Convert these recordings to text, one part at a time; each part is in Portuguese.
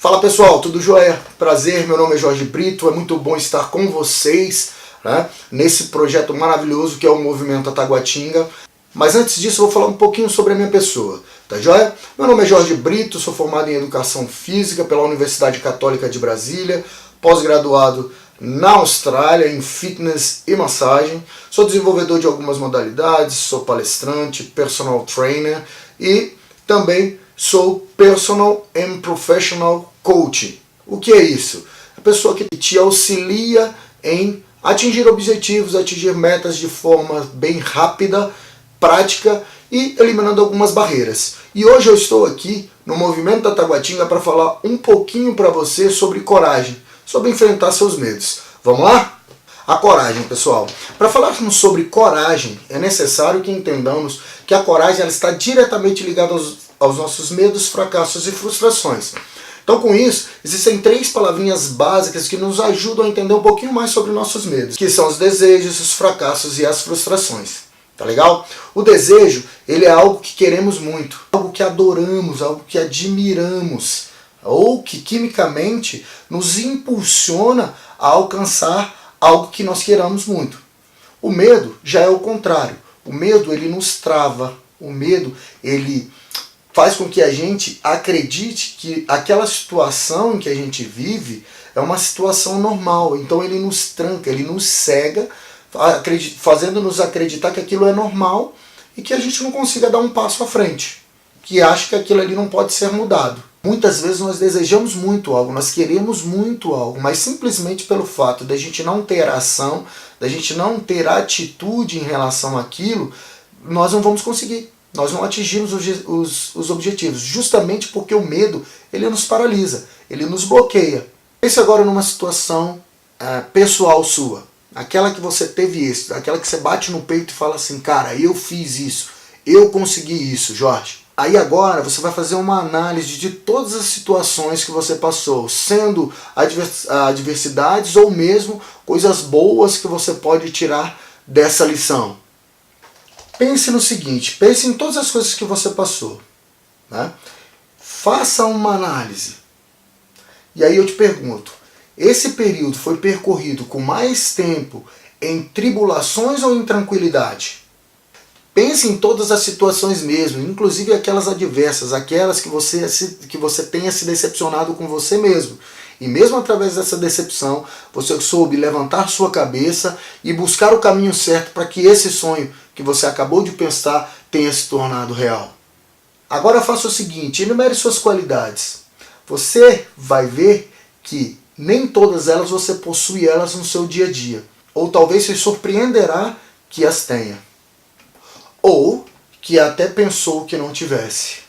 Fala pessoal, tudo jóia? Prazer, meu nome é Jorge Brito, é muito bom estar com vocês, né, nesse projeto maravilhoso que é o Movimento Taguatinga. Mas antes disso eu vou falar um pouquinho sobre a minha pessoa, tá jóia? Meu nome é Jorge Brito, sou formado em Educação Física pela Universidade Católica de Brasília, pós-graduado na Austrália em Fitness e Massagem, sou desenvolvedor de algumas modalidades, sou palestrante, personal trainer e também sou Personal and Professional Coach. O que é isso? A pessoa que te auxilia em atingir objetivos, atingir metas de forma bem rápida, prática e eliminando algumas barreiras. E hoje eu estou aqui no Movimento da Taguatinga para falar um pouquinho para você sobre coragem, sobre enfrentar seus medos. Vamos lá? A coragem, pessoal. Para falarmos sobre coragem, é necessário que entendamos que a coragem ela está diretamente ligada aos nossos medos, fracassos e frustrações. Então, com isso, existem 3 palavrinhas básicas que nos ajudam a entender um pouquinho mais sobre nossos medos, que são os desejos, os fracassos e as frustrações. Tá legal? O desejo, ele é algo que queremos muito, algo que adoramos, algo que admiramos, ou que quimicamente nos impulsiona a alcançar algo que nós queramos muito. O medo já é o contrário. O medo, ele nos trava. O medo, ele faz com que a gente acredite que aquela situação em que a gente vive é uma situação normal. Então ele nos tranca, ele nos cega, fazendo-nos acreditar que aquilo é normal e que a gente não consiga dar um passo à frente, que acha que aquilo ali não pode ser mudado. Muitas vezes nós desejamos muito algo, nós queremos muito algo, mas simplesmente pelo fato de a gente não ter ação, da gente não ter atitude em relação àquilo, nós não vamos conseguir. Nós não atingimos os objetivos, justamente porque o medo ele nos paralisa, ele nos bloqueia. Pense agora numa situação pessoal sua, aquela que você teve êxito, aquela que você bate no peito e fala assim, cara, eu fiz isso, eu consegui isso, Jorge. Aí agora você vai fazer uma análise de todas as situações que você passou, sendo adversidades ou mesmo coisas boas que você pode tirar dessa lição. Pense no seguinte, pense em todas as coisas que você passou, né? Faça uma análise. E aí eu te pergunto, esse período foi percorrido com mais tempo em tribulações ou em tranquilidade? Pense em todas as situações mesmo, inclusive aquelas adversas, aquelas que você tenha se decepcionado com você mesmo. E mesmo através dessa decepção, você soube levantar sua cabeça e buscar o caminho certo para que esse sonho que você acabou de pensar tenha se tornado real. Agora faça o seguinte, enumere suas qualidades. Você vai ver que nem todas elas você possui elas no seu dia a dia. Ou talvez se surpreenderá que as tenha. Ou que até pensou que não tivesse.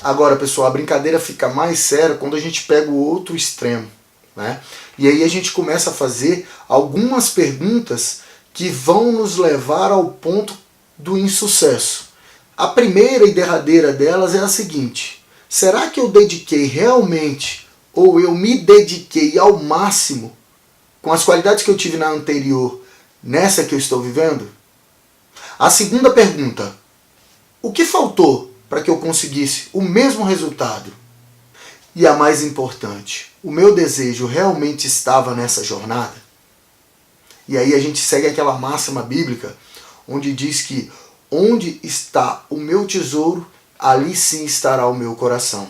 Agora, pessoal, a brincadeira fica mais séria quando a gente pega o outro extremo, né? E aí a gente começa a fazer algumas perguntas que vão nos levar ao ponto do insucesso. A primeira e derradeira delas é a seguinte: será que eu dediquei realmente, ou eu me dediquei ao máximo com as qualidades que eu tive na anterior, nessa que eu estou vivendo? A segunda pergunta: o que faltou para que eu conseguisse o mesmo resultado? E a mais importante, o meu desejo realmente estava nessa jornada? E aí a gente segue aquela máxima bíblica, onde diz que onde está o meu tesouro, ali sim estará o meu coração.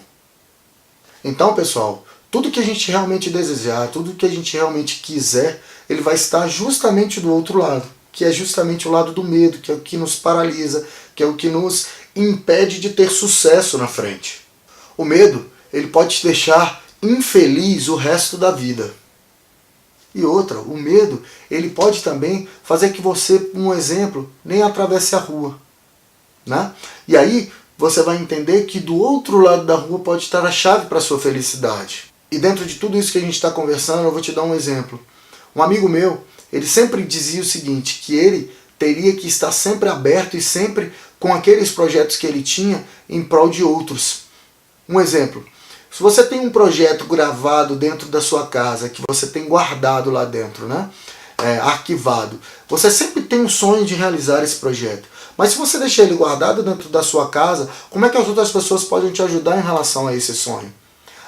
Então, pessoal, tudo que a gente realmente desejar, tudo que a gente realmente quiser, ele vai estar justamente do outro lado, que é justamente o lado do medo, que é o que nos paralisa, que é o que nos impede de ter sucesso na frente. O medo, ele pode te deixar infeliz o resto da vida. E outra, o medo, ele pode também fazer que você, um exemplo, nem atravesse a rua, né? E aí você vai entender que do outro lado da rua pode estar a chave para a sua felicidade. E dentro de tudo isso que a gente está conversando, eu vou te dar um exemplo. Um amigo meu, ele sempre dizia o seguinte, que ele teria que estar sempre aberto e sempre com aqueles projetos que ele tinha em prol de outros. Um exemplo, se você tem um projeto gravado dentro da sua casa, que você tem guardado lá dentro, né? Arquivado, você sempre tem um sonho de realizar esse projeto. Mas se você deixar ele guardado dentro da sua casa, como é que as outras pessoas podem te ajudar em relação a esse sonho?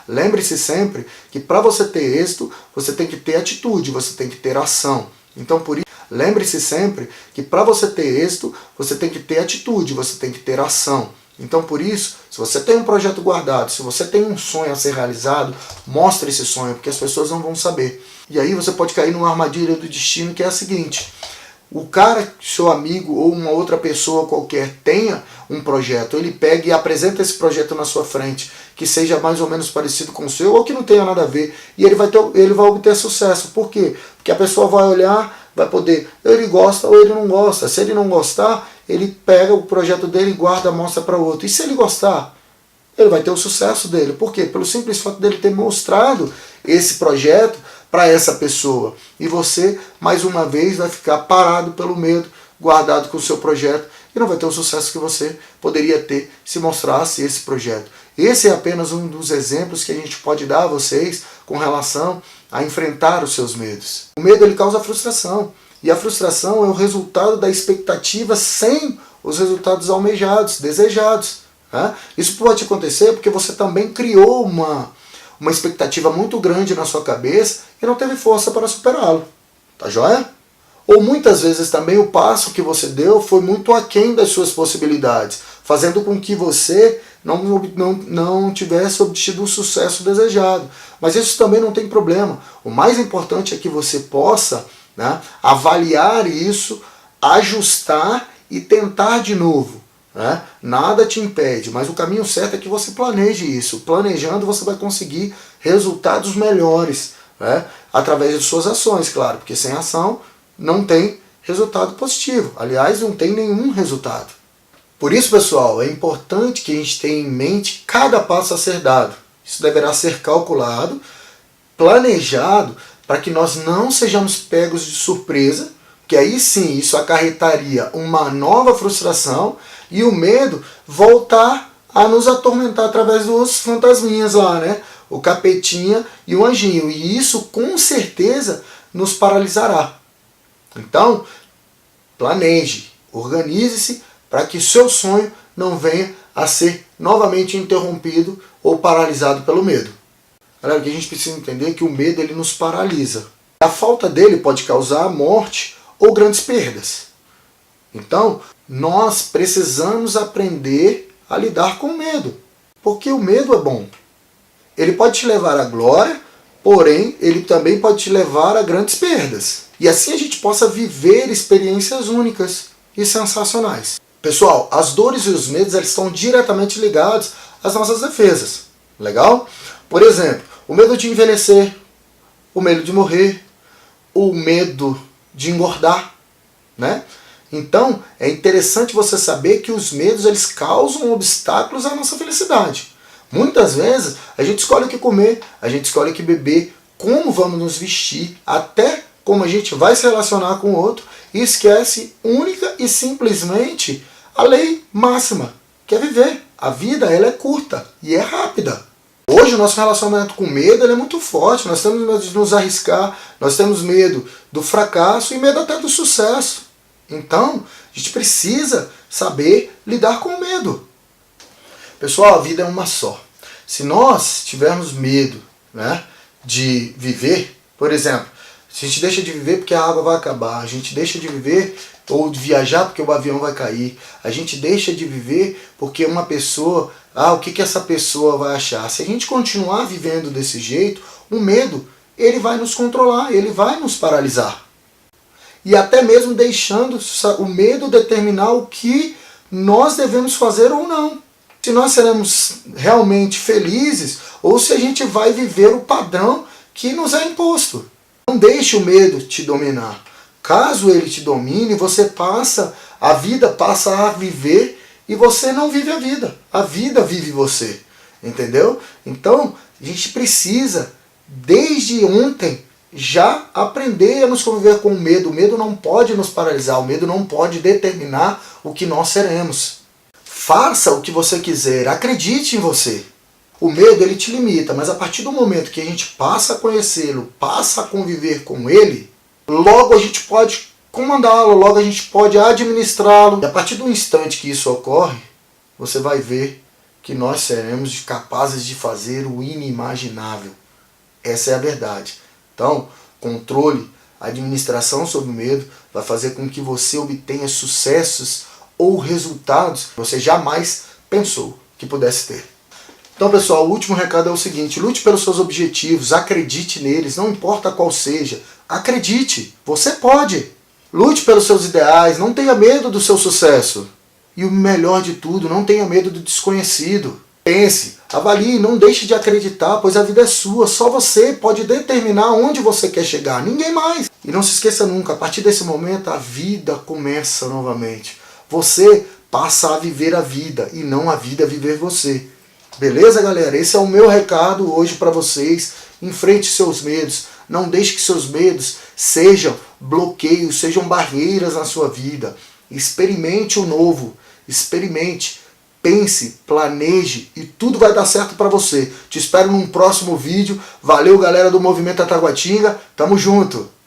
lembre-se sempre que para você ter êxito, você tem que ter atitude, você tem que ter ação. Então, por isso, lembre-se sempre que para você ter êxito, você tem que ter atitude, você tem que ter ação. Então, por isso, se você tem um projeto guardado, se você tem um sonho a ser realizado, mostre esse sonho, porque as pessoas não vão saber. E aí você pode cair numa armadilha do destino, que é a seguinte: o cara, seu amigo ou uma outra pessoa qualquer tenha um projeto, ele pega e apresenta esse projeto na sua frente, que seja mais ou menos parecido com o seu, ou que não tenha nada a ver, e ele vai obter sucesso. Por quê? Porque a pessoa vai olhar, vai poder, ele gosta ou ele não gosta. Se ele não gostar, ele pega o projeto dele, guarda, mostra para outro. E se ele gostar, ele vai ter o sucesso dele. Por quê? Pelo simples fato dele ter mostrado esse projeto para essa pessoa. E você, mais uma vez, vai ficar parado pelo medo, guardado com o seu projeto, e não vai ter o sucesso que você poderia ter se mostrasse esse projeto. Esse é apenas um dos exemplos que a gente pode dar a vocês com relação a enfrentar os seus medos. O medo, ele causa frustração. E a frustração é o resultado da expectativa sem os resultados almejados, desejados. Né? Isso pode acontecer porque você também criou uma expectativa muito grande na sua cabeça e não teve força para superá-lo. Tá joia? Ou muitas vezes também o passo que você deu foi muito aquém das suas possibilidades, fazendo com que você não tivesse obtido o sucesso desejado. Mas isso também não tem problema. O mais importante é que você possa, né, avaliar isso, ajustar e tentar de novo. Né? Nada te impede, mas o caminho certo é que você planeje isso. Planejando você vai conseguir resultados melhores, né? Através de suas ações, claro, porque sem ação não tem resultado positivo. Aliás, não tem nenhum resultado. Por isso, pessoal, é importante que a gente tenha em mente cada passo a ser dado. Isso deverá ser calculado, planejado, para que nós não sejamos pegos de surpresa, que aí sim isso acarretaria uma nova frustração e o medo voltar a nos atormentar através dos fantasminhas lá, né? O capetinha e o anjinho. E isso com certeza nos paralisará. Então, planeje, organize-se para que seu sonho não venha a ser novamente interrompido ou paralisado pelo medo. Galera, o que a gente precisa entender é que o medo, ele nos paralisa. A falta dele pode causar morte ou grandes perdas. Então, nós precisamos aprender a lidar com o medo, porque o medo é bom. Ele pode te levar à glória, porém, ele também pode te levar a grandes perdas. E assim a gente possa viver experiências únicas e sensacionais. Pessoal, as dores e os medos, eles estão diretamente ligados às nossas defesas. Legal? Por exemplo, o medo de envelhecer, o medo de morrer, o medo de engordar, né? Então, é interessante você saber que os medos, eles causam obstáculos à nossa felicidade. Muitas vezes, a gente escolhe o que comer, a gente escolhe o que beber, como vamos nos vestir, até como a gente vai se relacionar com o outro, e esquece única e simplesmente a lei máxima, que é viver. A vida, ela é curta e é rápida. Hoje o nosso relacionamento com medo, ele é muito forte, nós temos medo de nos arriscar, nós temos medo do fracasso e medo até do sucesso. Então, a gente precisa saber lidar com o medo. Pessoal, a vida é uma só. Se nós tivermos medo, né, de viver, por exemplo, se a gente deixa de viver porque a água vai acabar, a gente deixa de viver ou de viajar porque o avião vai cair, a gente deixa de viver porque uma pessoa, o que essa pessoa vai achar? Se a gente continuar vivendo desse jeito, o medo, ele vai nos controlar, ele vai nos paralisar. E até mesmo deixando o medo determinar o que nós devemos fazer ou não. Se nós seremos realmente felizes ou se a gente vai viver o padrão que nos é imposto. Não deixe o medo te dominar. Caso ele te domine, a vida passa a viver e você não vive a vida. A vida vive você. Entendeu? Então, a gente precisa, desde ontem, já aprender a nos conviver com o medo. O medo não pode nos paralisar, o medo não pode determinar o que nós seremos. Faça o que você quiser, acredite em você. O medo, ele te limita, mas a partir do momento que a gente passa a conhecê-lo, passa a conviver com ele, logo a gente pode comandá-lo, logo a gente pode administrá-lo. E a partir do instante que isso ocorre, você vai ver que nós seremos capazes de fazer o inimaginável. Essa é a verdade. Então, controle, administração sobre o medo vai fazer com que você obtenha sucessos ou resultados que você jamais pensou que pudesse ter. Então, pessoal, o último recado é o seguinte: lute pelos seus objetivos, acredite neles, não importa qual seja. Acredite, você pode. Lute pelos seus ideais, não tenha medo do seu sucesso. E o melhor de tudo, não tenha medo do desconhecido. Pense, avalie, não deixe de acreditar, pois a vida é sua, só você pode determinar onde você quer chegar, ninguém mais. E não se esqueça nunca, a partir desse momento a vida começa novamente. Você passa a viver a vida e não a vida a viver você. Beleza, galera? Esse é o meu recado hoje para vocês. Enfrente seus medos. Não deixe que seus medos sejam bloqueios, sejam barreiras na sua vida. Experimente o novo. Experimente. Pense, planeje e tudo vai dar certo para você. Te espero num próximo vídeo. Valeu, galera do Movimento Taguatinga. Tamo junto!